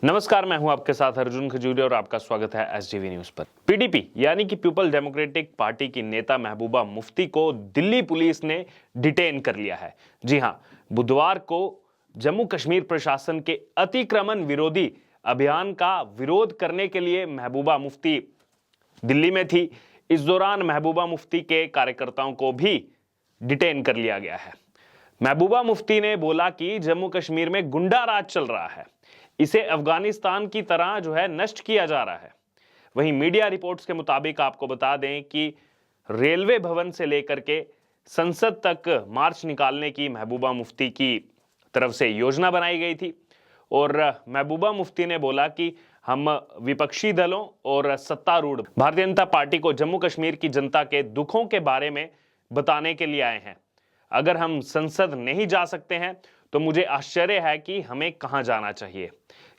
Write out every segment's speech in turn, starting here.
नमस्कार, मैं हूं आपके साथ अर्जुन खजूरी और आपका स्वागत है एसडीवी न्यूज पर। पीडीपी यानी कि पीपल डेमोक्रेटिक पार्टी की नेता महबूबा मुफ्ती को दिल्ली पुलिस ने डिटेन कर लिया है। जी हां, बुधवार को जम्मू कश्मीर प्रशासन के अतिक्रमण विरोधी अभियान का विरोध करने के लिए महबूबा मुफ्ती दिल्ली में थी। इस दौरान महबूबा मुफ्ती के कार्यकर्ताओं को भी डिटेन कर लिया गया है। महबूबा मुफ्ती ने बोला कि जम्मू कश्मीर में गुंडा राज चल रहा है, इसे अफगानिस्तान की तरह नष्ट किया जा रहा है। वहीं मीडिया रिपोर्ट्स के मुताबिक आपको बता दें कि रेलवे भवन से लेकर के संसद तक मार्च निकालने की महबूबा मुफ्ती की तरफ से योजना बनाई गई थी और महबूबा मुफ्ती ने बोला कि हम विपक्षी दलों और सत्तारूढ़ भारतीय जनता पार्टी को जम्मू कश्मीर की जनता के दुखों के बारे में बताने के लिए आए हैं। अगर हम संसद नहीं जा सकते हैं तो मुझे आश्चर्य है कि हमें कहां जाना चाहिए।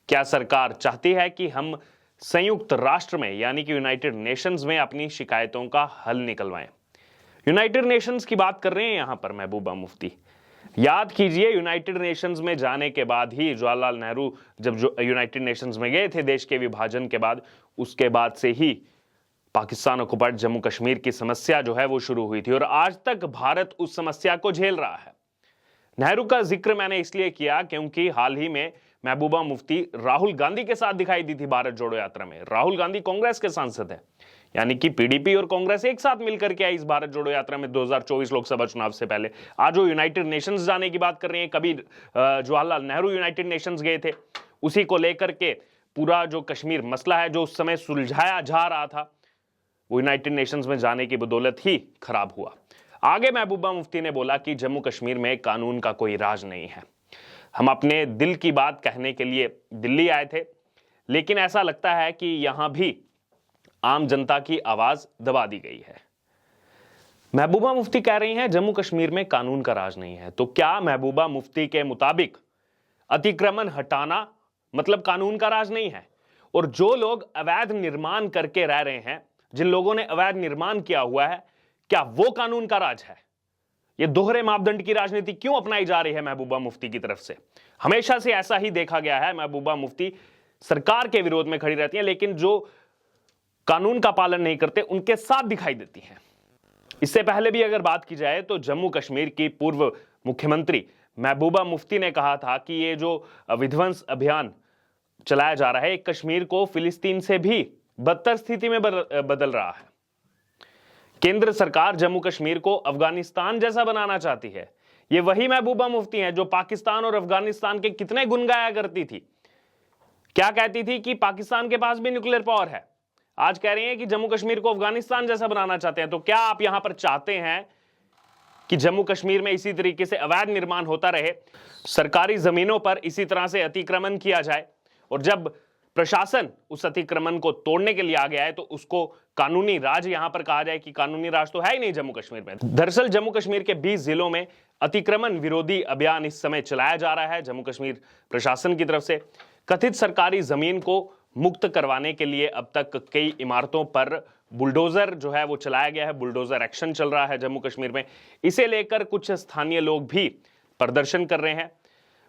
क्या सरकार चाहती है कि हम संयुक्त राष्ट्र में यानी कि यूनाइटेड नेशंस में अपनी शिकायतों का हल निकलवाएं? यूनाइटेड नेशंस की बात कर रहे हैं यहां पर महबूबा मुफ्ती। याद कीजिए, यूनाइटेड नेशंस में जाने के बाद ही जवाहरलाल नेहरू जब यूनाइटेड नेशंस में गए थे देश के विभाजन के बाद, उसके बाद से ही पाकिस्तान ऑक्युपाइड जम्मू कश्मीर की समस्या वो शुरू हुई थी और आज तक भारत उस समस्या को झेल रहा है। नेहरू का जिक्र मैंने इसलिए किया क्योंकि हाल ही में महबूबा मुफ्ती राहुल गांधी के साथ दिखाई दी थी भारत जोड़ो यात्रा में। राहुल गांधी कांग्रेस के सांसद है, यानी कि पीडीपी और कांग्रेस एक साथ मिलकर के आई इस भारत जोड़ो यात्रा में 2024 लोकसभा चुनाव से पहले। आज वो यूनाइटेड नेशंस जाने की बात कर रहे हैं। कभी जवाहरलाल नेहरू यूनाइटेड नेशंस गए थे, उसी को लेकर के पूरा जो कश्मीर मसला है जो उस समय सुलझाया जा रहा था, वो यूनाइटेड नेशंस में जाने की बदौलत ही खराब हुआ। आगे महबूबा मुफ्ती ने बोला कि जम्मू कश्मीर में कानून का कोई राज नहीं है। हम अपने दिल की बात कहने के लिए दिल्ली आए थे, लेकिन ऐसा लगता है कि यहां भी आम जनता की आवाज दबा दी गई है। महबूबा मुफ्ती कह रही हैं जम्मू कश्मीर में कानून का राज नहीं है। तो क्या महबूबा मुफ्ती के मुताबिक अतिक्रमण हटाना मतलब कानून का राज नहीं है? और जो लोग अवैध निर्माण करके रह रहे हैं, जिन लोगों ने अवैध निर्माण किया हुआ है, क्या वो कानून का राज है? ये दोहरे मापदंड की राजनीति क्यों अपनाई जा रही है महबूबा मुफ्ती की तरफ से? हमेशा से ऐसा ही देखा गया है। महबूबा मुफ्ती सरकार के विरोध में खड़ी रहती हैं, लेकिन जो कानून का पालन नहीं करते उनके साथ दिखाई देती हैं। इससे पहले भी अगर बात की जाए तो जम्मू कश्मीर की पूर्व मुख्यमंत्री महबूबा मुफ्ती ने कहा था कि ये जो विध्वंस अभियान चलाया जा रहा है, कश्मीर को फिलिस्तीन से भी बदतर स्थिति में बदल रहा है। केंद्र सरकार जम्मू कश्मीर को अफगानिस्तान जैसा बनाना चाहती है। ये वही महबूबा मुफ्ती हैं जो पाकिस्तान और अफगानिस्तान के कितने गुण गाया करती थी। क्या कहती थी कि पाकिस्तान के पास भी न्यूक्लियर पावर है, आज कह रही हैं कि जम्मू कश्मीर को अफगानिस्तान जैसा बनाना चाहते हैं। तो क्या आप यहां पर चाहते हैं कि जम्मू कश्मीर में इसी तरीके से अवैध निर्माण होता रहे, सरकारी जमीनों पर इसी तरह से अतिक्रमण किया जाए, और जब प्रशासन उस अतिक्रमण को तोड़ने के लिए आ गया है तो उसको कानूनी राज यहां पर कहा जाए कि कानूनी राज तो है ही नहीं जम्मू कश्मीर में? दरअसल जम्मू कश्मीर के 20 जिलों में अतिक्रमण विरोधी अभियान इस समय चलाया जा रहा है जम्मू कश्मीर प्रशासन की तरफ से। कथित सरकारी जमीन को मुक्त करवाने के लिए अब तक कई इमारतों पर बुलडोजर वो चलाया गया है। बुलडोजर एक्शन चल रहा है जम्मू कश्मीर में। इसे लेकर कुछ स्थानीय लोग भी प्रदर्शन कर रहे हैं।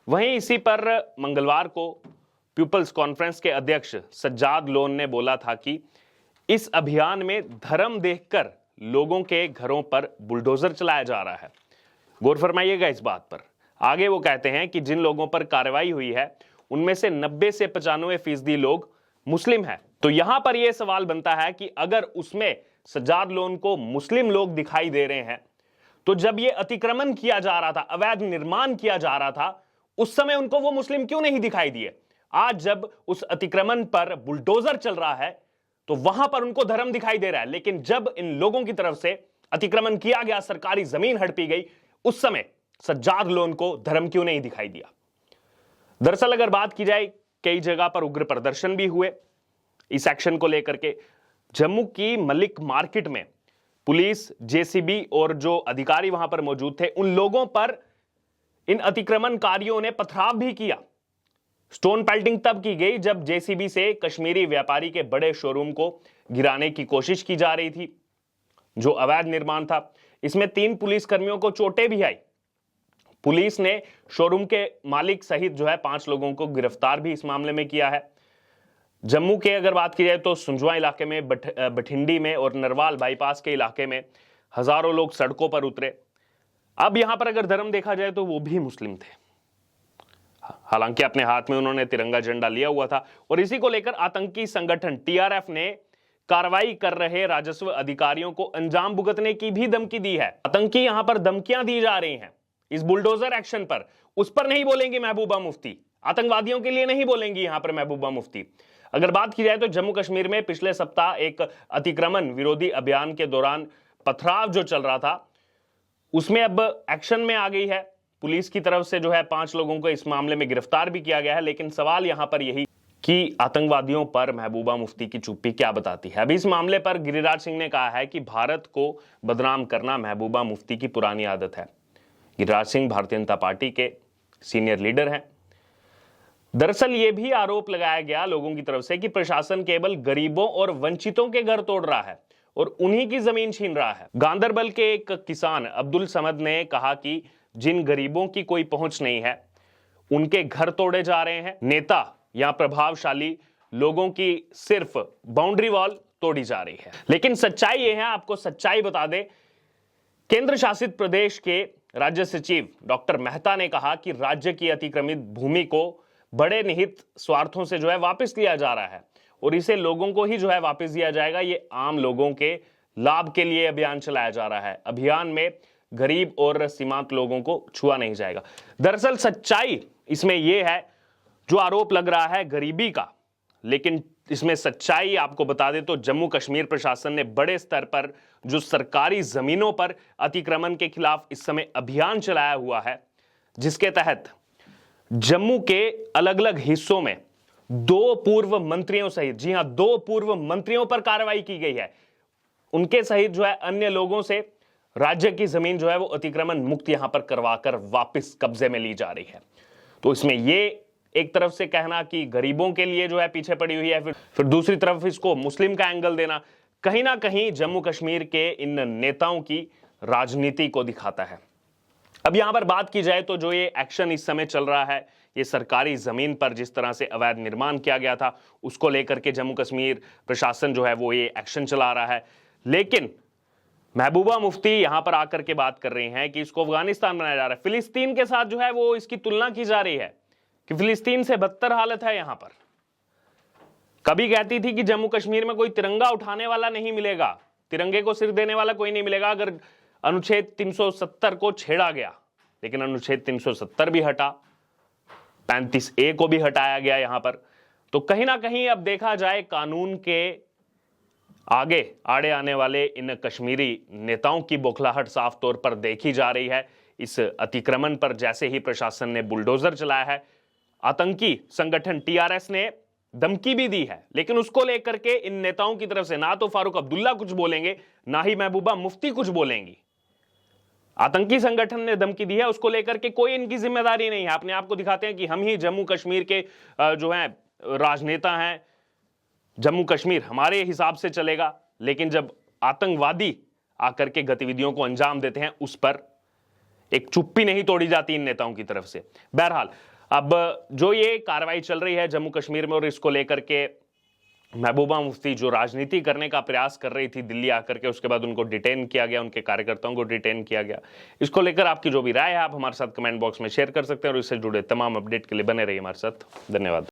वहीं इसी पर मंगलवार को पीपल्स कॉन्फ्रेंस के अध्यक्ष सज्जाद लोन ने बोला था कि इस अभियान में धर्म देखकर लोगों के घरों पर बुलडोजर चलाया जा रहा है। गौर फरमाइएगा इस बात पर। आगे वो कहते हैं कि जिन लोगों पर कार्रवाई हुई है उनमें से 90 से 95% लोग मुस्लिम हैं। तो यहां पर यह सवाल बनता है कि अगर उसमें सज्जाद लोन को मुस्लिम लोग दिखाई दे रहे हैं, तो जब यह अतिक्रमण किया जा रहा था, अवैध निर्माण किया जा रहा था, उस समय उनको वो मुस्लिम क्यों नहीं दिखाई दिए? आज जब उस अतिक्रमण पर बुलडोजर चल रहा है तो वहां पर उनको धर्म दिखाई दे रहा है, लेकिन जब इन लोगों की तरफ से अतिक्रमण किया गया, सरकारी जमीन हड़पी गई, उस समय सज्जाद लोन को धर्म क्यों नहीं दिखाई दिया? दरअसल अगर बात की जाए, कई जगह पर उग्र प्रदर्शन भी हुए इस एक्शन को लेकर के। जम्मू की मलिक मार्केट में पुलिस, जेसीबी और जो अधिकारी वहां पर मौजूद थे, उन लोगों पर इन अतिक्रमणकारियों ने पथराव भी किया। स्टोन पेल्टिंग तब की गई जब जेसीबी से कश्मीरी व्यापारी के बड़े शोरूम को गिराने की कोशिश की जा रही थी, जो अवैध निर्माण था। इसमें 3 पुलिस कर्मियों को चोटें भी आई। पुलिस ने शोरूम के मालिक सहित जो है 5 लोगों को गिरफ्तार भी इस मामले में किया है। जम्मू के अगर बात की जाए तो सुंजवा इलाके में, बठिंडी में और नरवाल बाईपास के इलाके में हजारों लोग सड़कों पर उतरे। अब यहां पर अगर धर्म देखा जाए तो वो भी मुस्लिम थे, हालांकि अपने हाथ में उन्होंने तिरंगा झंडा लिया हुआ था। और इसी को लेकर आतंकी संगठन टीआरएफ ने कार्रवाई कर रहे राजस्व अधिकारियों को अंजाम भुगतने की भी धमकी दी है। आतंकी यहां पर धमकियां दी जा रही हैं इस बुलडोजर एक्शन पर। उस पर नहीं बोलेंगे महबूबा मुफ्ती, आतंकवादियों के लिए नहीं बोलेंगी यहां पर महबूबा मुफ्ती। अगर बात की जाए तो जम्मू कश्मीर में पिछले सप्ताह एक अतिक्रमण विरोधी अभियान के दौरान पथराव जो चल रहा था, उसमें अब एक्शन में आ गई है। पुलिस की तरफ से जो है 5 लोगों को इस मामले में गिरफ्तार भी किया गया है। लेकिन सवाल यहां पर यही कि आतंकवादियों पर महबूबा मुफ्ती की चुप्पी क्या बताती है। अभी इस मामले पर गिरिराज सिंह ने कहा है कि भारत को बदनाम करना महबूबा मुफ्ती की पुरानी आदत है। गिरिराज सिंह भारतीय जनता पार्टी के सीनियर लीडर हैं। दरअसल यह भी आरोप लगाया गया लोगों की तरफ से कि प्रशासन केवल गरीबों और वंचितों के घर तोड़ रहा है और उन्हीं की जमीन छीन रहा है। गांदरबल के एक किसान अब्दुल समद ने कहा कि जिन गरीबों की कोई पहुंच नहीं है उनके घर तोड़े जा रहे हैं। नेता या प्रभावशाली लोगों की सिर्फ बाउंड्री वॉल तोड़ी जा रही है। लेकिन सच्चाई यह है, आपको सच्चाई बता दे, केंद्र शासित प्रदेश के राज्य सचिव डॉक्टर मेहता ने कहा कि राज्य की अतिक्रमित भूमि को बड़े निहित स्वार्थों से जो है वापस लिया जा रहा है और इसे लोगों को ही जो है वापस दिया जाएगा। ये आम लोगों के लाभ के लिए अभियान चलाया जा रहा है। अभियान में गरीब और सीमांत लोगों को छुआ नहीं जाएगा। दरअसल सच्चाई इसमें यह है, जो आरोप लग रहा है गरीबी का, लेकिन इसमें सच्चाई आपको बता दें तो जम्मू कश्मीर प्रशासन ने बड़े स्तर पर जो सरकारी जमीनों पर अतिक्रमण के खिलाफ इस समय अभियान चलाया हुआ है, जिसके तहत जम्मू के अलग अलग हिस्सों में 2 पूर्व मंत्रियों सहित, जी हां 2 पूर्व मंत्रियों पर कार्रवाई की गई है। उनके सहित जो है अन्य लोगों से राज्य की जमीन जो है वो अतिक्रमण मुक्त यहां पर करवाकर वापस कब्जे में ली जा रही है। तो इसमें यह एक तरफ से कहना कि गरीबों के लिए जो है पीछे पड़ी हुई है, फिर दूसरी तरफ इसको मुस्लिम का एंगल देना, कहीं ना कहीं जम्मू कश्मीर के इन नेताओं की राजनीति को दिखाता है। अब यहां पर बात की जाए तो जो ये एक्शन इस समय चल रहा है, ये सरकारी जमीन पर जिस तरह से अवैध निर्माण किया गया था उसको लेकर के जम्मू कश्मीर प्रशासन जो है वो ये एक्शन चला रहा है। लेकिन महबूबा मुफ्ती यहां पर आकर के बात कर रही हैं कि इसको अफगानिस्तान बनाया जा रहा है। फिलिस्तीन के साथ जो है वो इसकी तुलना की जा रही है कि फिलिस्तीन से बदतर हालत है यहां पर। कभी कहती थी कि जम्मू कश्मीर में कोई तिरंगा उठाने वाला नहीं मिलेगा, तिरंगे को सिर देने वाला कोई नहीं मिलेगा अगर अनुच्छेद 370 को छेड़ा गया। लेकिन अनुच्छेद 370 भी हटा, 35A को भी हटाया गया यहां पर। तो कहीं ना कहीं अब देखा जाए कानून के आगे आड़े आने वाले इन कश्मीरी नेताओं की बौखलाहट साफ तौर पर देखी जा रही है। इस अतिक्रमण पर जैसे ही प्रशासन ने बुलडोजर चलाया है, आतंकी संगठन टीआरएस ने धमकी भी दी है, लेकिन उसको लेकर के इन नेताओं की तरफ से ना तो फारूक अब्दुल्ला कुछ बोलेंगे, ना ही महबूबा मुफ्ती कुछ बोलेंगी। आतंकी संगठन ने धमकी दी है, उसको लेकर के कोई इनकी जिम्मेदारी नहीं है। अपने आप को दिखाते हैं कि हम ही जम्मू कश्मीर के जो हैं राजनेता हैं, जम्मू कश्मीर हमारे हिसाब से चलेगा। लेकिन जब आतंकवादी आकर के गतिविधियों को अंजाम देते हैं, उस पर एक चुप्पी नहीं तोड़ी जाती इन नेताओं की तरफ से। बहरहाल अब जो ये कार्रवाई चल रही है जम्मू कश्मीर में और इसको लेकर के महबूबा मुफ्ती जो राजनीति करने का प्रयास कर रही थी दिल्ली आकर के, उसके बाद उनको डिटेन किया गया, उनके कार्यकर्ताओं को डिटेन किया गया। इसको लेकर आपकी जो भी राय है आप हमारे साथ कमेंट बॉक्स में शेयर कर सकते हैं और इससे जुड़े तमाम अपडेट के लिए बने रहिए हमारे साथ। धन्यवाद।